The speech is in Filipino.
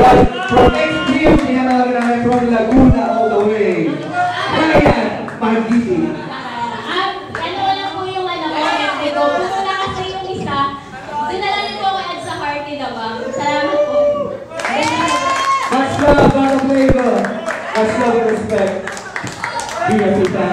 But from XTU, tinatawag namin from Laguna all the way. Ryan Magiti. Ano lang po yung ano ko, ito. Gusto na kasi yung isa. Doon na lang po ako add sa party na ba? Salamat po. Much love, Bata Flavor. Much love and respect. Viva Tita.